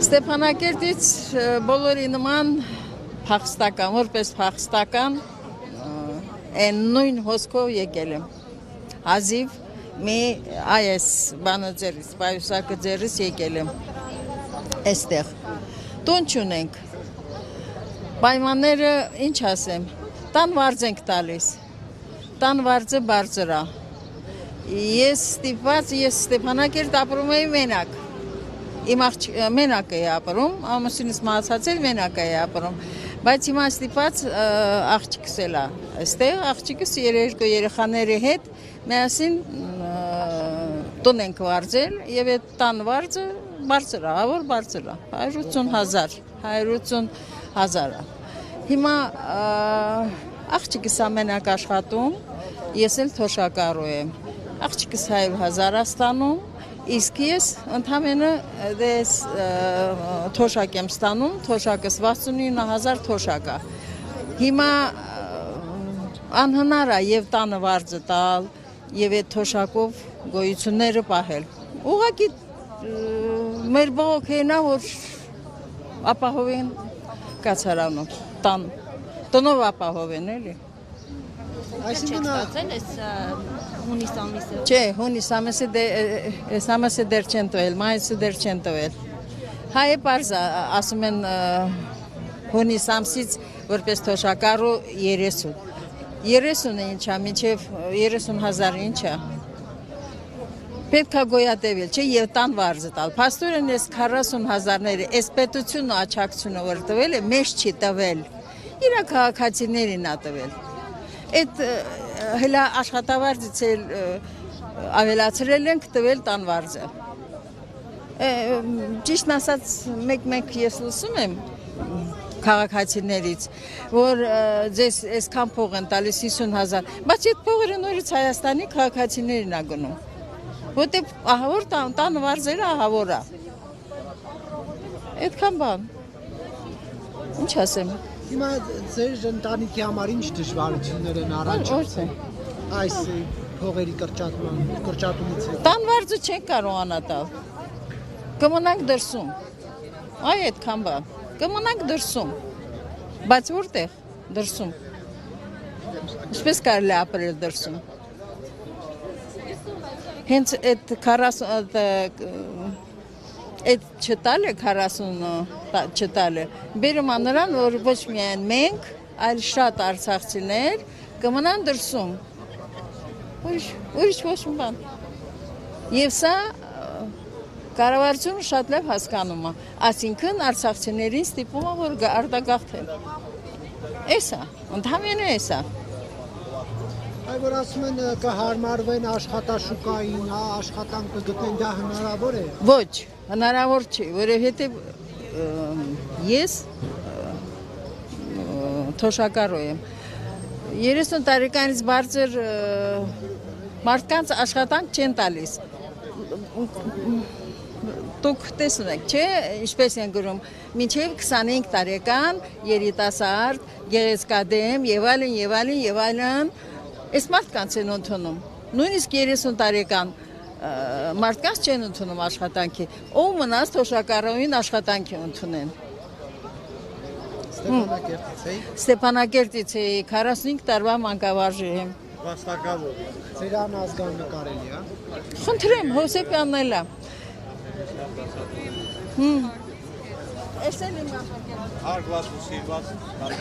Ստեփանակերտից բոլորի նման փախստական, որպես փախստական այն նույն հոսքով եկել եմ։ Հազիվ մի այս բանը ձերից, պայուսակը ձերից եկել եմ այստեղ։ Տուն չունենք։ Պայմանները ինչ ասեմ, տան վարձ ենք տալիս։ Տան վարձը բարձր է։ Ես Ստեփանակերտ ապրում եմ մենակ։ Իմ մենակ էի ապրում, ամուսինս մահացած էր, մենակ էի ապրում, բայց հիմա ստիպված աղջիկս էլ է այստեղ, աղջիկս երկու երեխաների հետ միասին տուն ենք վարձել եւ այդ տան վարձը բարձր է, որ բարձր է, 180,000 է։ Հիմա աղջիկս մենակ աշխատում, ես էլ թոշակառու եմ, աղջիկս 100,000 է ստանում, իսկ ես ընդամենը թոշակ եմ ստանում, թոշակս 69,000 թոշակ է։ Հիմա անհնար է եւ տանը վարձը տալ, եւ այդ թոշակով գոյությունները պահել։ Ուղղակի մեր բողոքն է, որ ապահովեն կացարանով, տնով ապահովեն էլի։ Այսինքն հունիս ամիսը։ Չէ, հունիս ամիսը այս ամիսը դեռ չեն տվել, մայիսը դեռ չեն տվել։ Հայ պարզ ասում են հունիս ամսից որպես թոշակառու 30։ 30-ը ինչ է, մինչև 30,000 ինչ է։ Պետք է գոյատևել, չէ, եւ տան վարձը տալ։ Փաստորեն այս 40,000-ները, այս պետությունը աչակցությունը որ տվել է, մեզ չի տվել։ Իր քաղաքացիներին է տվել։ Այդ հլա աշխատավարձից էլ ավելացրել ենք տվել տան վարձը։ Ճիշտն ասած, մեկ ես լսում եմ քաղաքացիներից, որ ձեզ այսքան փող են տալիս 50,000, բայց այդ փողերը նորից Հայաստանի քաղաքացիներին է գնում։ Որտեղ ահավոր տան վարձերը ահավոր է։ Այդքան բան։ Ինչ ասեմ։ Հիմա ձեր ընտանիքի համար ինչ դժվարություններ են առաջացել այս փողերի կրճատումից հետո։ Տան վարձը չենք կարողանա տալ։ Կմնանք դրսում։ Այ այդքան բան։ Կմնանք դրսում։ Բայց որտեղ դրսում։ Ինչպես կարելի է ապրել դրսում։ Հենց այդ 40 այդ չտալը 40 չտալը բերում նրան, որ ոչ միայն մենք, այլ շատ արցախցիներ կմնան դրսում։ Ուրիշ ոչ մի բան։ Եվ սա կառավարությունը շատ լավ հասկանում է, այսինքն արցախցիներին ստիպում է, որ արտագաղթեն։ Էսա, ընդհանրապես էսա։ Այ որ ասում են կհարմարվեն աշխատաշուկային, հա, աշխատանք կգտնեն, դա հնարավոր է։ Ոչ, հնարավոր չի, որովհետև ես թոշակառու եմ։ 30 տարեկանից բարձր մարդկանց աշխատանք չեն տալիս։ Դուք տեսնում եք, չէ, ինչպես են գրում, մինչև 25 տարեկան երիտասարդ, գեղեցկադեմ եւ այլն, այս մարդկանց են ընդունում։ Նույնիսկ 30 տարեկան մարդկանց չեն ընդունում աշխատանքի, ով մնաց թոշակառուին աշխատանքի ընդունեն։ Ստեփանակերտից էի։ Ստեփանակերտից էի, 45 տարվա մանկավարժ եմ։ Վաստակավոր։ Ձեր անազգան նկարելի, հա։ Խնդրեմ, Հովսեփյանն էլ է։ Էս էլ իմ աշակերտը։ Հարգված ու սիրված